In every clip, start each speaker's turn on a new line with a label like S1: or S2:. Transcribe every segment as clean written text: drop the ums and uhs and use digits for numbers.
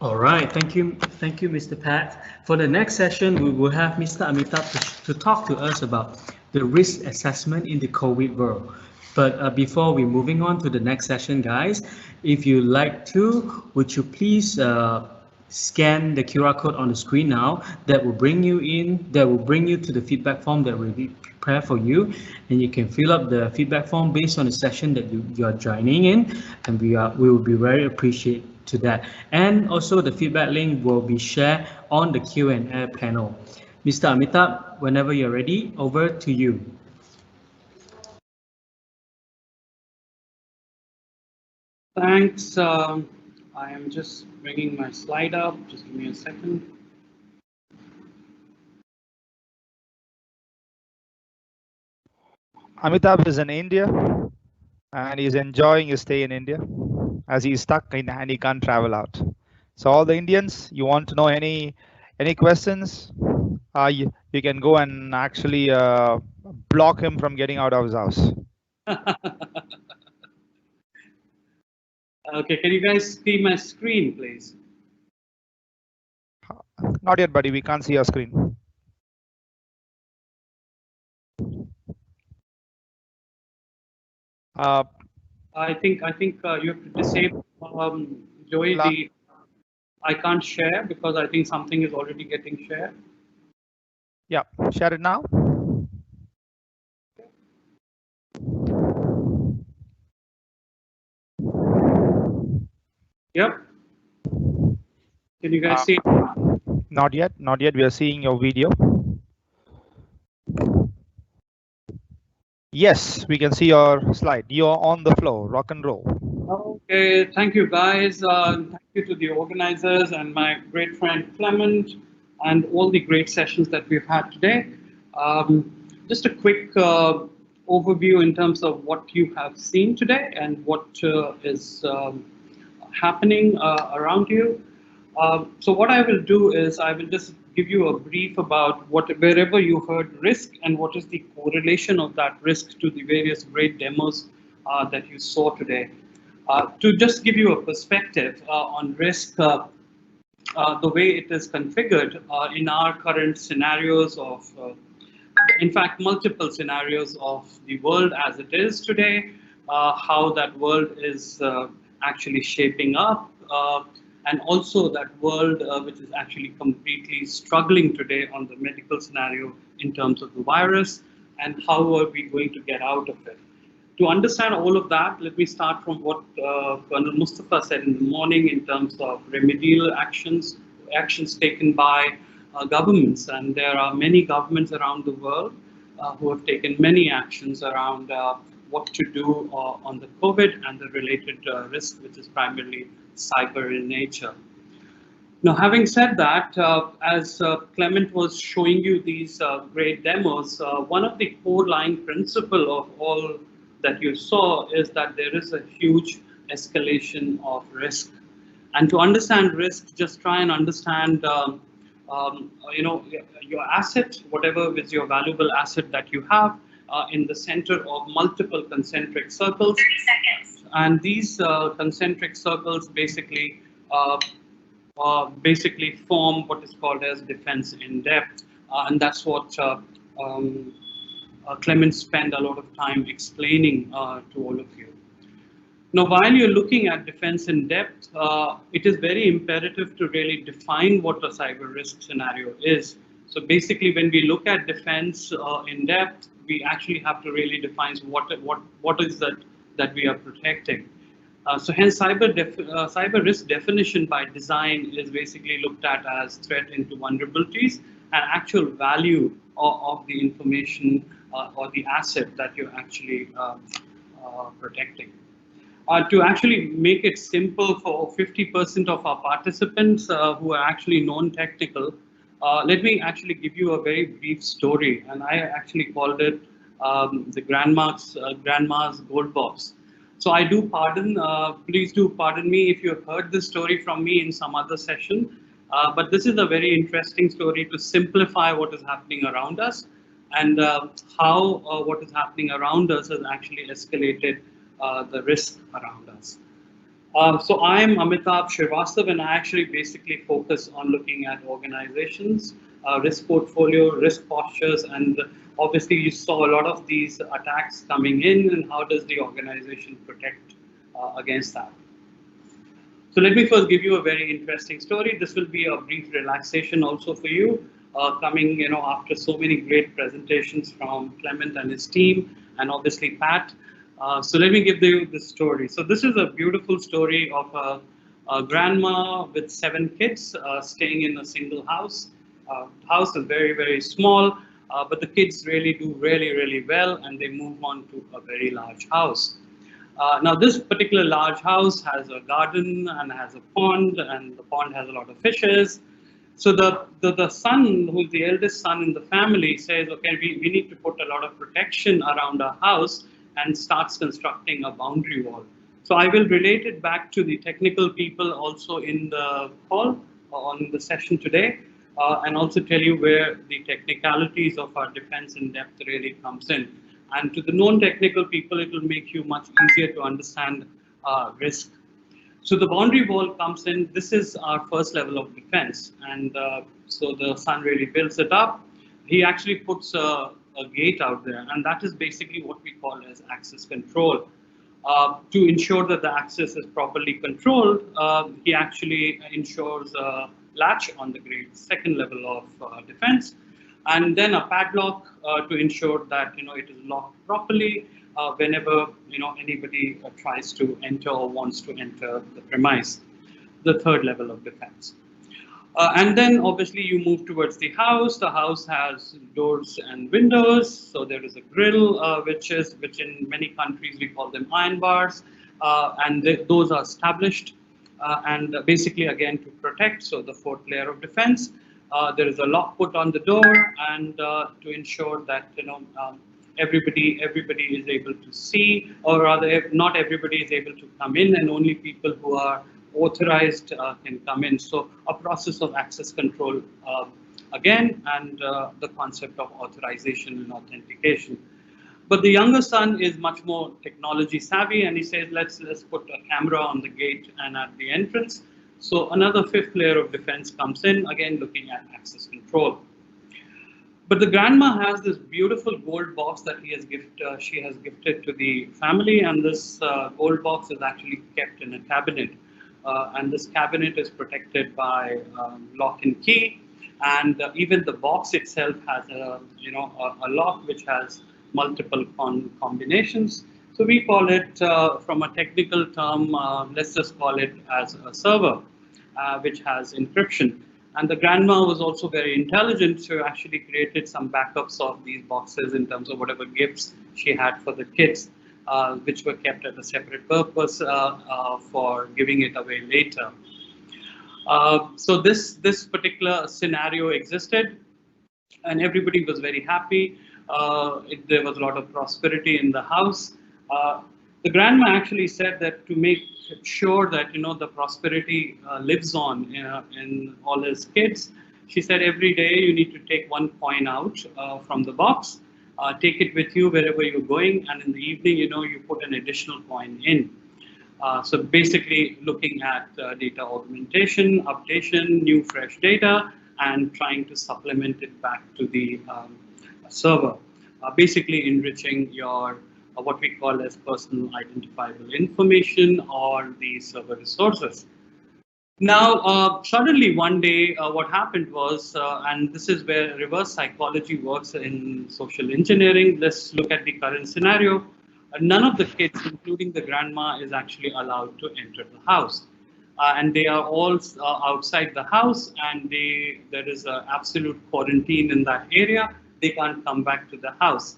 S1: All right, thank you, Mr. Pat. For the next session, we will have Mr. Amitabh to talk to us about the risk assessment in the COVID world. But before we moving on to the next session, guys, if you like to, would you please scan the QR code on the screen now? That will bring you in. That will bring you to the feedback form that will be prepared for you, and you can fill up the feedback form based on the session that you are joining in, and we will be very appreciative to that. And also the feedback link will be shared on the Q&A panel. Mr. Amitabh, whenever you're ready, over to you.
S2: Thanks. I am just bringing my slide up. Just give me a second.
S3: Amitabh is in India and he's enjoying his stay in India as he's stuck in and he can't travel out. So all the Indians, you want to know any questions, you can go and actually block him from getting out of his house.
S2: Okay, can you guys see my screen, please?
S3: Not yet, buddy. We can't see your screen.
S2: I think you have to disable Joey. I can't share because I think something is already getting shared.
S3: Yeah, share it now.
S2: Yep. Can you guys see?
S3: Not yet. Not yet. We are seeing your video. Yes, we can see your slide. You're on the floor. Rock and roll.
S2: Okay, thank you guys. Thank you to the organizers and my great friend Clement and all the great sessions that we've had today. Just a quick overview in terms of what you have seen today and what is happening around you. So what I will do is I will just give you a brief about wherever you heard risk and what is the correlation of that risk to the various great demos that you saw today. To just give you a perspective on risk, the way it is configured in our current scenarios of, in fact, multiple scenarios of the world as it is today, how that world is actually shaping up, and also that world which is actually completely struggling today on the medical scenario in terms of the virus, and how are we going to get out of it. To understand all of that, let me start from what Colonel Mustafa said in the morning in terms of remedial actions taken by governments. And there are many governments around the world who have taken many actions around what to do on the COVID and the related risk, which is primarily cyber in nature. Now, having said that, as Clement was showing you these great demos, one of the core line principle of all that you saw is that there is a huge escalation of risk. And to understand risk, just try and understand, your asset, whatever is your valuable asset that you have, in the center of multiple concentric circles. 30 seconds. And these concentric circles basically form what is called as defense in depth, and that's what Clement spent a lot of time explaining to all of you. Now, while you're looking at defense in depth, it is very imperative to really define what a cyber risk scenario is. So basically, when we look at defense in depth, we actually have to really define what is that we are protecting. So hence, cyber risk definition by design is basically looked at as threat into vulnerabilities and actual value of the information or the asset that you're actually protecting. To actually make it simple for 50% of our participants who are actually non-technical, let me actually give you a very brief story, and I actually called it the grandma's gold box. So I do pardon, please do pardon me if you have heard this story from me in some other session, but this is a very interesting story to simplify what is happening around us and how what is happening around us has actually escalated the risk around us. So I'm Amitabh Srivastava, and I actually basically focus on looking at organizations, risk portfolio, risk postures, and obviously you saw a lot of these attacks coming in, and how does the organization protect against that? So let me first give you a very interesting story. This will be a brief relaxation also for you, coming after so many great presentations from Clement and his team, and obviously Pat. So let me give you the story. So this is a beautiful story of a grandma with 7 kids staying in a single house. House is very small, but the kids really do really well, and they move on to a very large house. Now, this particular large house has a garden and has a pond, and the pond has a lot of fishes. So the son, who's the eldest son in the family, says, okay, we need to put a lot of protection around our house, and starts constructing a boundary wall. So I will relate it back to the technical people also in the call, on the session today, and also tell you where the technicalities of our defense in depth really comes in. And to the non-technical people, it will make you much easier to understand risk. So the boundary wall comes in. This is our first level of defense. And so the son really builds it up. He actually puts a gate out there. And that is basically what we call as access control. To ensure that the access is properly controlled, he actually ensures a latch on the gate, second level of defense. And then a padlock to ensure that it is locked properly whenever anybody tries to enter or wants to enter the premise. The third level of defense. And then obviously you move towards the house. The house has doors and windows. So there is a grill, which in many countries we call them iron bars, and those are established. And basically again to protect. So the fourth layer of defense. There is a lock put on the door, and to ensure that everybody is able to see, or rather, not everybody is able to come in, and only people who are authorized can come in. So a process of access control again, and the concept of authorization and authentication. But the younger son is much more technology savvy, and he says, let's put a camera on the gate and at the entrance. So another fifth layer of defense comes in, again looking at access control. But the grandma has this beautiful gold box that she has gifted to the family, and this gold box is actually kept in a cabinet. And this cabinet is protected by lock and key, and even the box itself has a lock which has multiple combinations. So we call it, from a technical term, let's just call it as a server, which has encryption. And the grandma was also very intelligent, so actually created some backups of these boxes in terms of whatever gifts she had for the kids, which were kept at a separate purpose for giving it away later. So this particular scenario existed, and everybody was very happy. There was a lot of prosperity in the house. The grandma actually said that to make sure that the prosperity lives on in all his kids, she said every day you need to take one coin out from the box, take it with you wherever you're going, and in the evening you put an additional coin in. So basically looking at data augmentation, updation, new fresh data, and trying to supplement it back to the server, basically enriching your what we call as personal identifiable information or the server resources. Now, suddenly one day, what happened was, and this is where reverse psychology works in social engineering. Let's look at the current scenario. None of the kids, including the grandma, is actually allowed to enter the house. And they are all outside the house, and there is an absolute quarantine in that area. They can't come back to the house.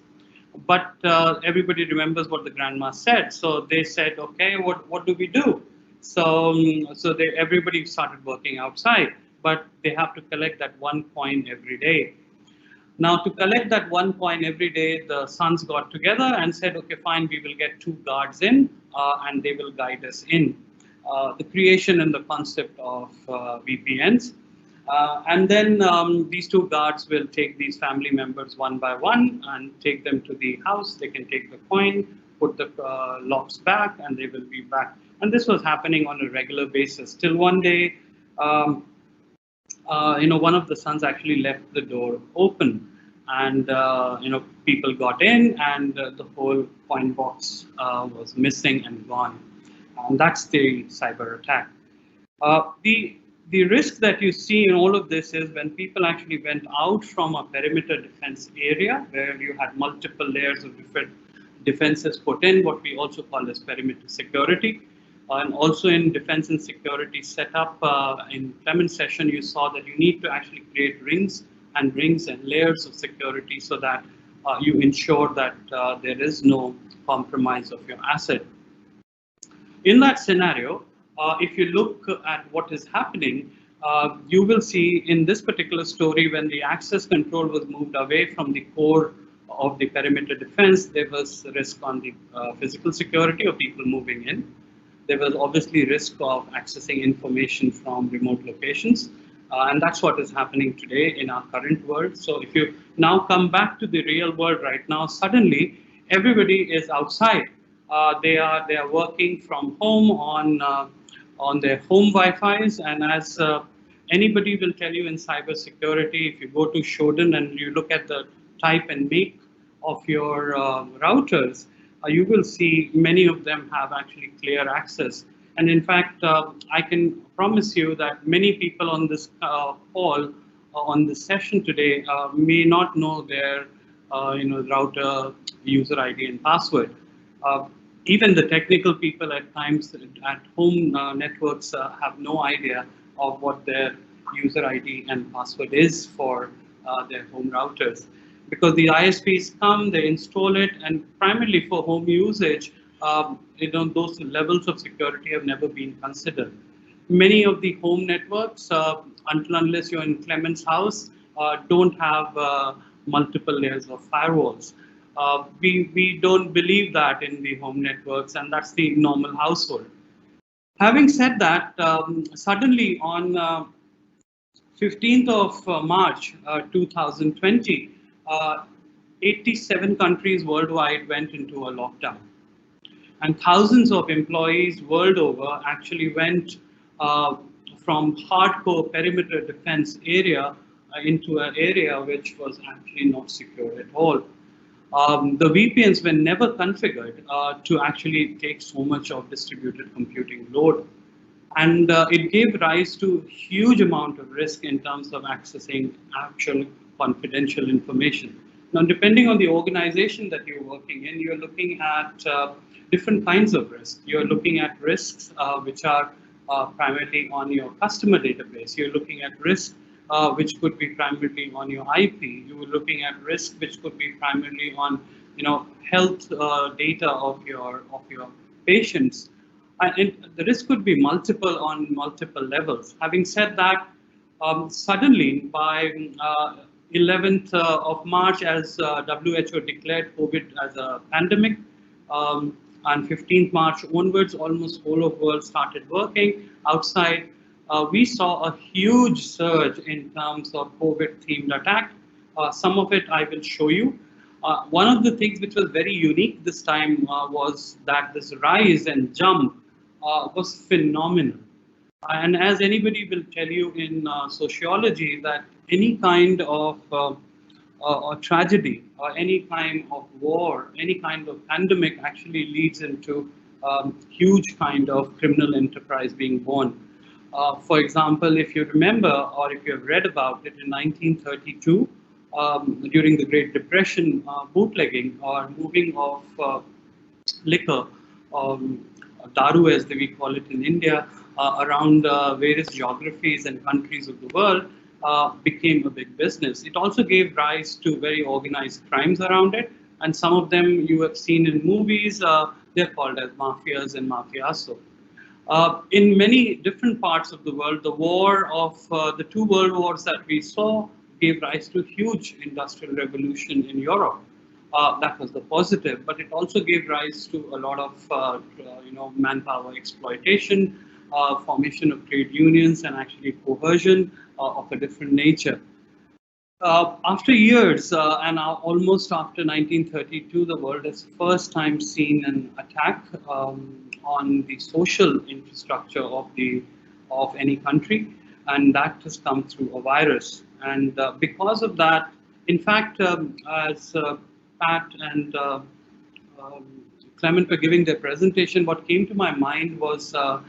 S2: But everybody remembers what the grandma said. So they said, okay, what do we do? So everybody started working outside, but they have to collect that one coin every day. Now, to collect that one coin every day, the sons got together and said, okay, fine, we will get 2 guards in, and they will guide us in. The creation and the concept of VPNs. And then these 2 guards will take these family members one by one and take them to the house. They can take the coin, put the locks back, and they will be back And this was happening on a regular basis till one day, one of the sons actually left the door open, and people got in, and the whole coin box was missing and gone. And that's the cyber attack. The risk that you see in all of this is when people actually went out from a perimeter defense area where you had multiple layers of different defenses put in, what we also call as perimeter security. And also in defense and security setup, in Clement's session, you saw that you need to actually create rings and layers of security so that you ensure that there is no compromise of your asset. In that scenario, if you look at what is happening, you will see in this particular story when the access control was moved away from the core of the perimeter defense, there was risk on the physical security of people moving in. There was obviously risk of accessing information from remote locations. And that's what is happening today in our current world. So if you now come back to the real world right now, suddenly everybody is outside. They are working from home on their home Wi-Fi's, and as anybody will tell you in cybersecurity, if you go to Shodan and you look at the type and make of your routers, you will see many of them have actually clear access. And in fact, I can promise you that many people on this call, on this session today, may not know their router user ID and password. Even the technical people at times at home networks have no idea of what their user ID and password is for their home routers. Because the ISPs come, they install it, and primarily for home usage, those levels of security have never been considered. Many of the home networks, until unless you're in Clement's house, don't have multiple layers of firewalls. We don't believe that in the home networks, and that's the normal household. Having said that, suddenly on 15th of March 2020, 87 countries worldwide went into a lockdown. And thousands of employees world over actually went from hardcore perimeter defense area into an area which was actually not secure at all. The VPNs were never configured to actually take so much of distributed computing load. And it gave rise to huge amount of risk in terms of accessing actual confidential information. Now, depending on the organization that you're working in, you're looking at different kinds of risk. You're looking at risks which are primarily on your customer database. You're looking at risk which could be primarily on your IP. You're looking at risk which could be primarily on health data of your patients. And the risk could be multiple on multiple levels. Having said that, suddenly by 11th of March, as WHO declared COVID as a pandemic, and 15th March onwards, almost whole of world started working outside. We saw a huge surge in terms of COVID-themed attack. Some of it I will show you. One of the things which was very unique this time was that this rise and jump was phenomenal. And as anybody will tell you in sociology, that any kind of tragedy or any kind of war, any kind of pandemic actually leads into huge kind of criminal enterprise being born. For example, if you remember or if you have read about it in 1932, during the Great Depression, bootlegging or moving of liquor, daru as we call it in India, around various geographies and countries of the world became a big business. It also gave rise to very organized crimes around it, and some of them you have seen in movies. They're called as mafias and mafioso. In many different parts of the world, the war of the two world wars that we saw gave rise to huge industrial revolution in Europe. That was the positive, but it also gave rise to a lot of manpower exploitation, formation of trade unions, and actually coercion of a different nature. After years, and almost after 1932, the world has first time seen an attack on the social infrastructure of any country, and that has come through a virus. And because of that, in fact, as Pat and um, Clement were giving their presentation, what came to my mind was the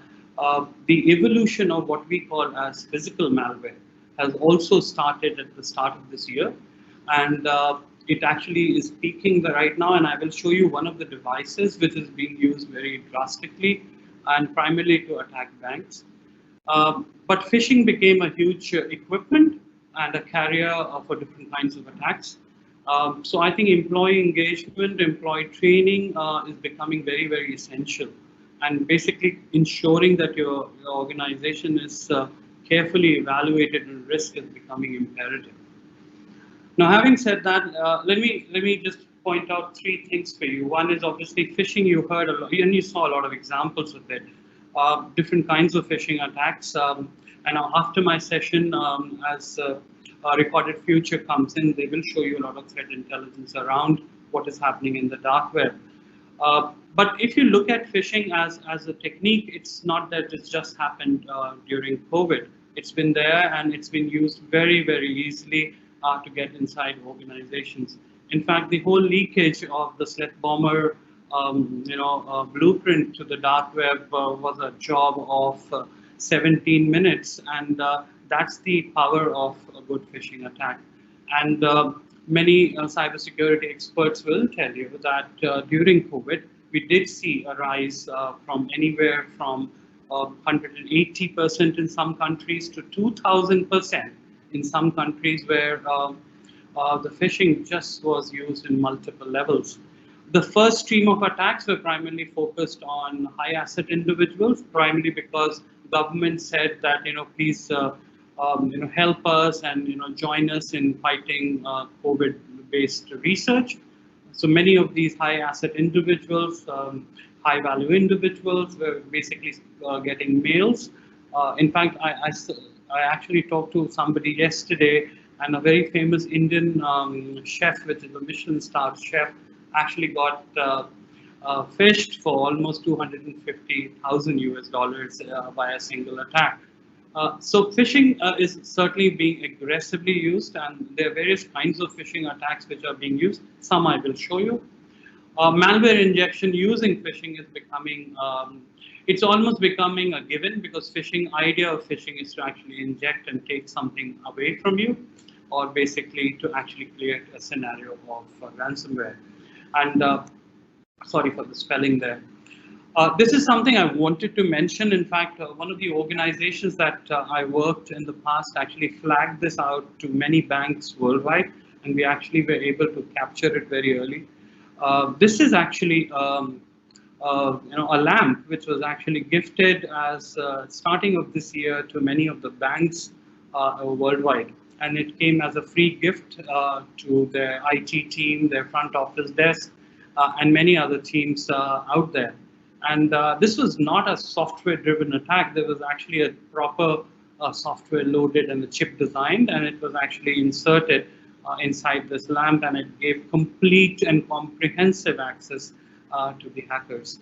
S2: evolution of what we call as physical malware has also started at the start of this year, and it actually is peaking right now. And I will show you one of the devices which is being used very drastically and primarily to attack banks. But phishing became a huge equipment and a carrier for different kinds of attacks. So I think employee engagement, employee training is becoming very, very essential. And basically ensuring that your organization is carefully evaluated and risk is becoming imperative. Now, having said that, let me just point out three things for you. One is obviously phishing. You heard a lot, and you saw a lot of examples of it. Different kinds of phishing attacks. And after my session, as Recorded Future comes in, they will show you a lot of threat intelligence around what is happening in the dark web. But if you look at phishing as a technique, it's not that it's just happened during COVID. It's been there and it's been used very, very easily to get inside organizations. In fact, the whole leakage of the Sleth Bomber blueprint to the dark web was a job of 17 minutes, and that's the power of a good phishing attack. And many cybersecurity experts will tell you that during COVID, we did see a rise from anywhere from 180% in some countries to 2,000% in some countries where the phishing just was used in multiple levels. The first stream of attacks were primarily focused on high asset individuals, primarily because government said that, please, help us and, join us in fighting COVID-based research. So many of these high asset individuals, high value individuals were basically getting mails. In fact, I actually talked to somebody yesterday, and a very famous Indian chef, which is a Michelin star chef, actually got phished for almost 250,000 US dollars by a single attack. So phishing is certainly being aggressively used, and there are various kinds of phishing attacks which are being used. Some I will show you. Malware injection using phishing is becoming, it's almost becoming a given, because idea of phishing is to actually inject and take something away from you, or basically to actually create a scenario of ransomware. And sorry for the spelling there. This is something I wanted to mention. In fact, one of the organizations that I worked in the past actually flagged this out to many banks worldwide, and we actually were able to capture it very early. This is actually a lamp which was actually gifted as starting of this year to many of the banks worldwide, and it came as a free gift to their IT team, their front office desk, and many other teams out there. And this was not a software-driven attack. There was actually a proper software loaded and the chip designed, and it was actually inserted inside this lamp, and it gave complete and comprehensive access to the hackers.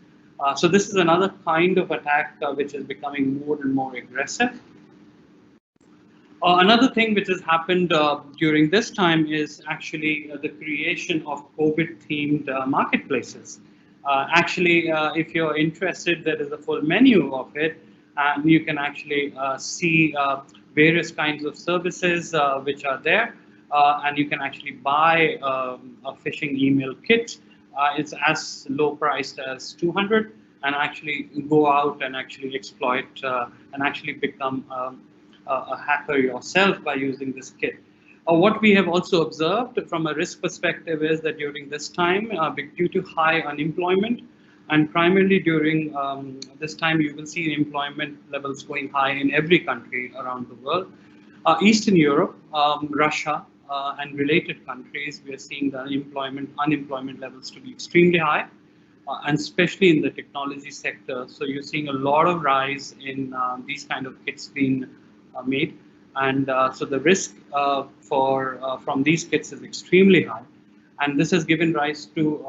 S2: So this is another kind of attack which is becoming more and more aggressive. Another thing which has happened during this time is actually the creation of COVID-themed marketplaces. Actually, if you're interested, there is a full menu of it, and you can actually see various kinds of services which are there, and you can actually buy a phishing email kit. It's as low priced as 200, and actually go out and actually exploit and actually become a hacker yourself by using this kit. What we have also observed from a risk perspective is that during this time, due to high unemployment, and primarily during this time, you will see employment levels going high in every country around the world. Eastern Europe, Russia, and related countries, we are seeing the unemployment levels to be extremely high, and especially in the technology sector. So you're seeing a lot of rise in these kind of kits being made. And so the risk from these kits is extremely high. And this has given rise to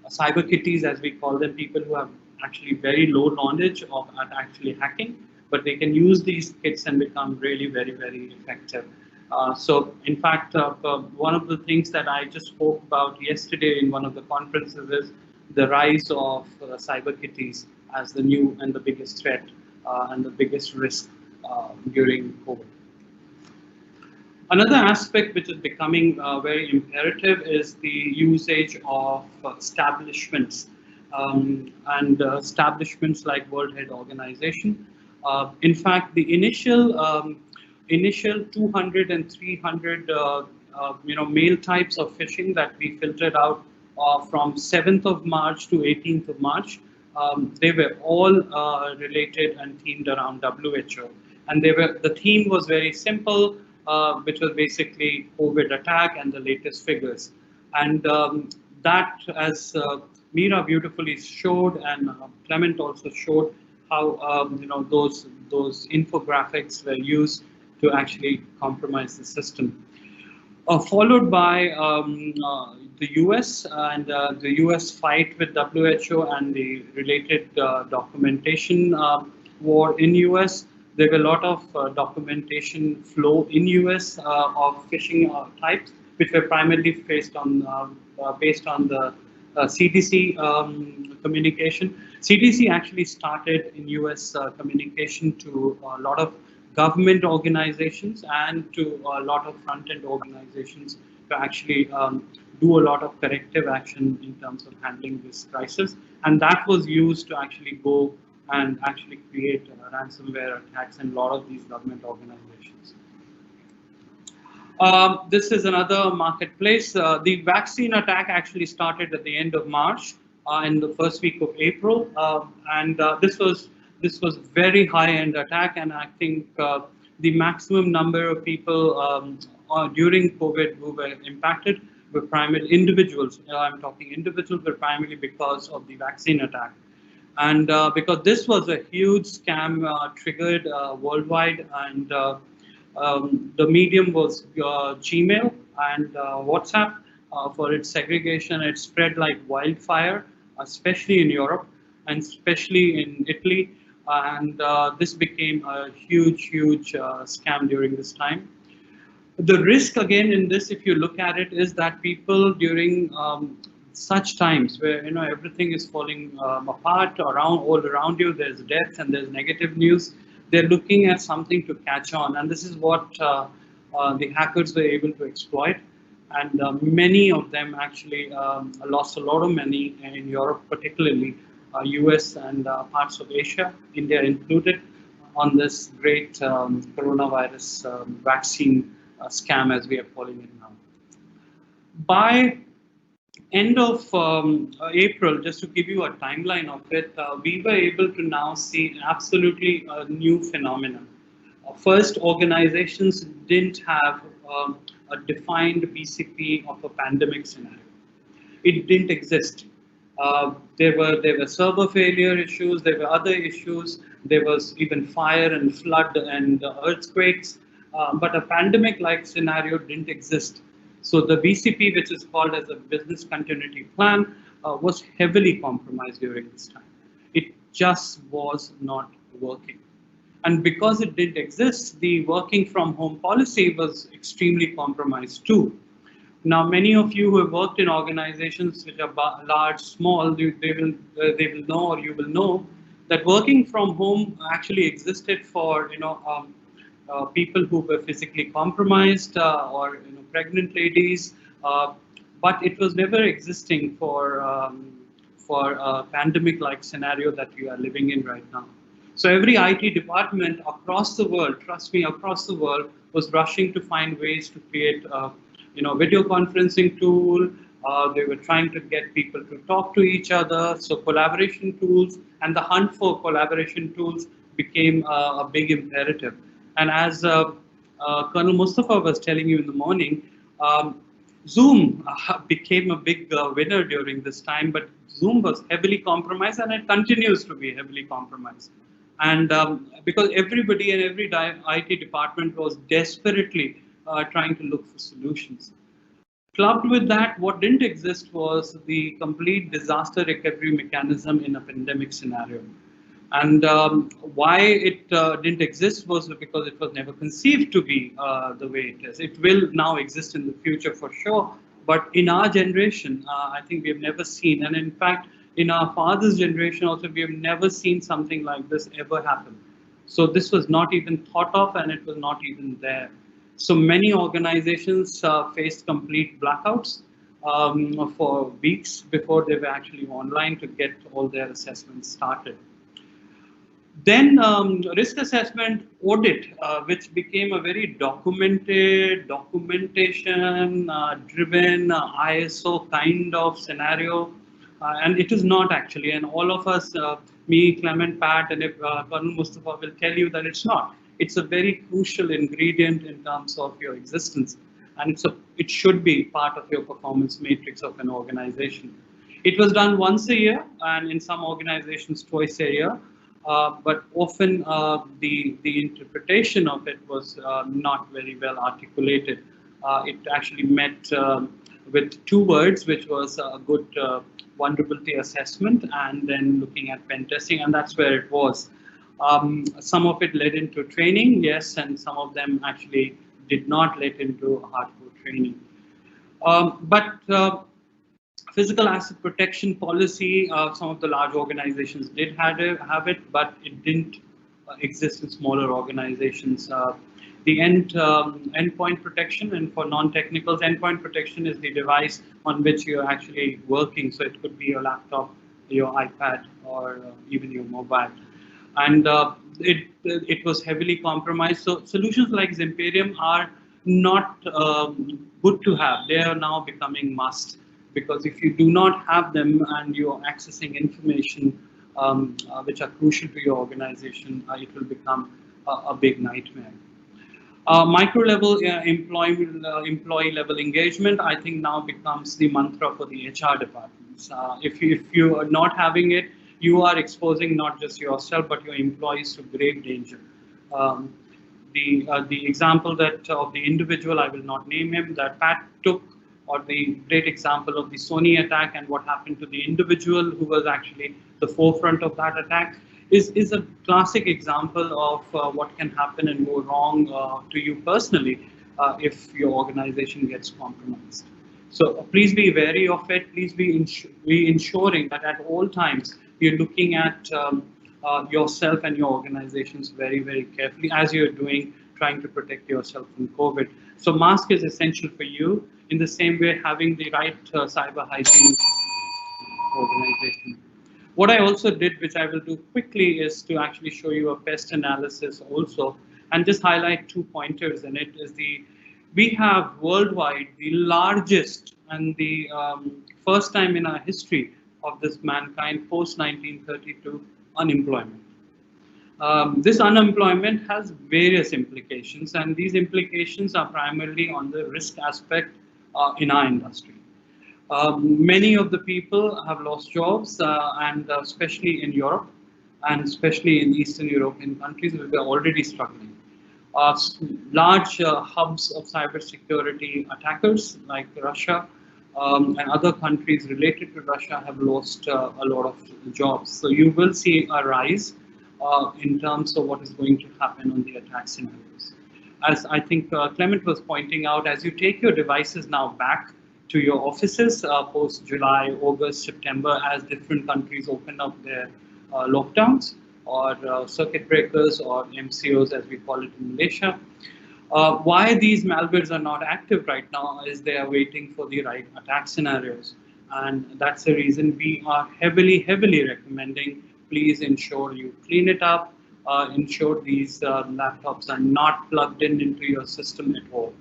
S2: cyber kitties, as we call them, people who have actually very low knowledge of at actually hacking, but they can use these kits and become really very, very effective. So in fact, one of the things that I just spoke about yesterday in one of the conferences is the rise of cyber kitties as the new and the biggest threat and the biggest risk during COVID. Another aspect which is becoming very imperative is the usage of establishments and establishments like World Health Organization. In fact, the initial 200 and 300 mail types of phishing that we filtered out from 7th of March to 18th of March, they were all related and themed around WHO. And the theme was very simple, which was basically COVID attack and the latest figures. And that, as Mira beautifully showed, and Clement also showed, how those infographics were used to actually compromise the system. Followed by the US and the US fight with WHO and the related documentation war in US. There were a lot of documentation flow in US of phishing types, which were primarily based on the CDC communication. CDC actually started in US communication to a lot of government organizations and to a lot of front-end organizations to actually do a lot of corrective action in terms of handling this crisis. And that was used to actually go and actually create ransomware attacks in a lot of these government organizations. This is another marketplace. The vaccine attack actually started at the end of March in the first week of April, and this was very high-end attack, and I think the maximum number of people during COVID who were impacted were primarily individuals. I'm talking individuals, but primarily because of the vaccine attack. And because this was a huge scam triggered worldwide, and the medium was Gmail and WhatsApp for its segregation. It spread like wildfire, especially in Europe and especially in Italy. And this became a huge scam during this time. The risk again in this, if you look at it, is that people during such times where everything is falling apart all around you, there's death and there's negative news, they're looking at something to catch on, and this is what the hackers were able to exploit. And many of them actually lost a lot of money in Europe, particularly US and parts of Asia, India included, on this great coronavirus vaccine scam, as we are calling it now. By end of April, just to give you a timeline of it, we were able to now see absolutely a new phenomenon. First, organizations didn't have a defined BCP of a pandemic scenario. It didn't exist. There were server failure issues, there were other issues, there was even fire and flood and earthquakes, but a pandemic-like scenario didn't exist. So the BCP, which is called as a business continuity plan, was heavily compromised during this time. It just was not working. And because it didn't exist, the working from home policy was extremely compromised too. Now, many of you who have worked in organizations which are large, small, they will know, or you will know, that working from home actually existed for people who were physically compromised or pregnant ladies, but it was never existing for a pandemic-like scenario that we are living in right now. So every IT department across the world, trust me, across the world, was rushing to find ways to create video conferencing tool. They were trying to get people to talk to each other. So collaboration tools and the hunt for collaboration tools became a big imperative. And as Colonel Mustafa was telling you in the morning, Zoom became a big winner during this time, but Zoom was heavily compromised and it continues to be heavily compromised. And because everybody and every IT department was desperately trying to look for solutions. Clubbed with that, what didn't exist was the complete disaster recovery mechanism in a pandemic scenario. And why it didn't exist was because it was never conceived to be the way it is. It will now exist in the future for sure, but in our generation, I think we have never seen, and in fact, in our father's generation also, we have never seen something like this ever happen. So this was not even thought of, and it was not even there. So many organizations faced complete blackouts for weeks before they were actually online to get all their assessments started. Then risk assessment audit, which became a very documented, documentation driven ISO kind of scenario. And it is not actually. And all of us, me, Clement, Pat, and if Colonel Mustafa will tell you that it's not. It's a very crucial ingredient in terms of your existence. And it should be part of your performance matrix of an organization. It was done once a year, and in some organizations twice a year. But often the interpretation of it was not very well articulated. It actually met with two words, which was a good vulnerability assessment and then looking at pen testing, and that's where it was. Some of it led into training, yes, and some of them actually did not lead into hardcore training. But physical asset protection policy, some of the large organizations did have it, but it didn't exist in smaller organizations. The endpoint protection, and for non-technicals, endpoint protection is the device on which you're actually working. So it could be your laptop, your iPad, or even your mobile. And it was heavily compromised. So solutions like Zimperium are not good to have. They are now becoming must, because if you do not have them and you're accessing information which are crucial to your organization, it will become a big nightmare. Micro level employee level engagement, I think, now becomes the mantra for the HR departments. If you are not having it, you are exposing not just yourself but your employees to grave danger. The example that of the individual, I will not name him, that Pat took, or the great example of the Sony attack and what happened to the individual who was actually the forefront of that attack, is a classic example of what can happen and go wrong to you personally if your organization gets compromised. So please be wary of it. Please be ensuring that at all times you're looking at yourself and your organizations very, very carefully as you're trying to protect yourself from COVID. So mask is essential for you. In the same way, having the right cyber hygiene organization. What I also did, which I will do quickly, is to actually show you a pest analysis also, and just highlight 2 pointers in it. We have worldwide the largest and the first time in our history of this mankind post 1932 unemployment. This unemployment has various implications, and these implications are primarily on the risk aspect in our industry. Many of the people have lost jobs, and especially in Europe, and especially in Eastern European countries where they're already struggling. Large hubs of cybersecurity attackers like Russia and other countries related to Russia have lost a lot of jobs. So you will see a rise in terms of what is going to happen on the attack scenarios. As I think Clement was pointing out, as you take your devices now back to your offices post July, August, September, as different countries open up their lockdowns or circuit breakers or MCOs as we call it in Malaysia. Why these malwares are not active right now is they are waiting for the right attack scenarios. And that's the reason we are heavily recommending, please ensure you clean it up, ensure these laptops are not plugged into your system at all.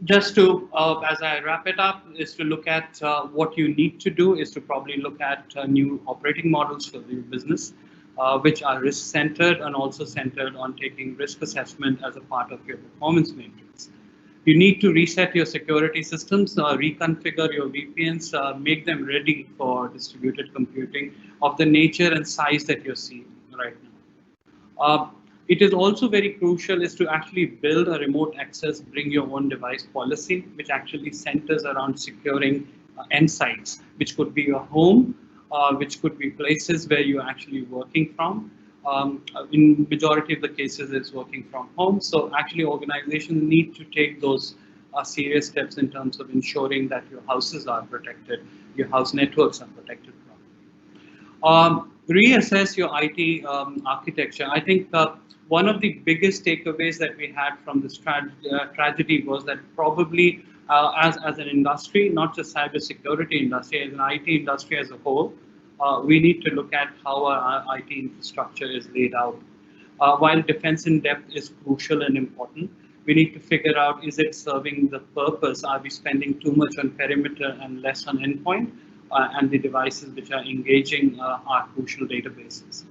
S2: Just to, as I wrap it up, is to look at what you need to do is to probably look at new operating models for your business, which are risk-centered and also centered on taking risk assessment as a part of your performance matrix. You need to reset your security systems, reconfigure your VPNs, make them ready for distributed computing of the nature and size that you're seeing right now. It is also very crucial is to actually build a remote access, bring your own device policy, which actually centers around securing end sites, which could be your home, which could be places where you're actually working from. In majority of the cases, it's working from home. So actually, organizations need to take those serious steps in terms of ensuring that your houses are protected, your house networks are protected. Reassess your IT architecture. I think one of the biggest takeaways that we had from this tragedy was that probably as an industry, not just cybersecurity industry, as an IT industry as a whole, we need to look at how our IT infrastructure is laid out. While defense in depth is crucial and important, we need to figure out, is it serving the purpose? Are we spending too much on perimeter and less on endpoint? And the devices which are engaging our crucial databases.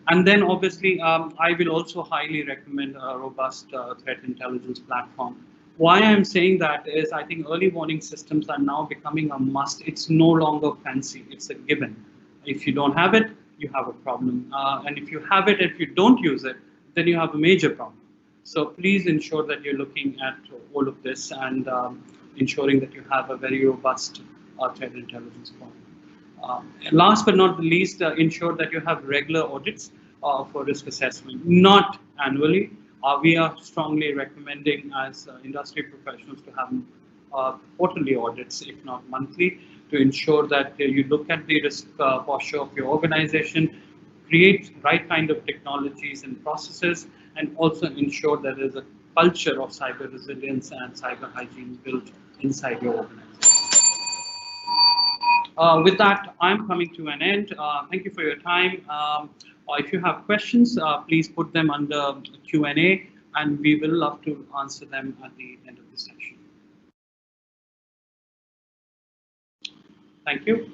S2: And then obviously, I will also highly recommend a robust threat intelligence platform. Why I'm saying that is I think early warning systems are now becoming a must. It's no longer fancy, it's a given. If you don't have it, you have a problem. And if you have it, if you don't use it, then you have a major problem. So please ensure that you're looking at all of this and ensuring that you have a very robust threat intelligence plan. Last but not the least, ensure that you have regular audits for risk assessment, not annually. We are strongly recommending as industry professionals to have quarterly audits, if not monthly, to ensure that you look at the risk posture of your organization, create right kind of technologies and processes, and also ensure that there's a culture of cyber resilience and cyber hygiene built inside your organization. With that, I'm coming to an end. Thank you for your time. If you have questions, please put them under Q&A, and we will love to answer them at the end of the session. Thank you.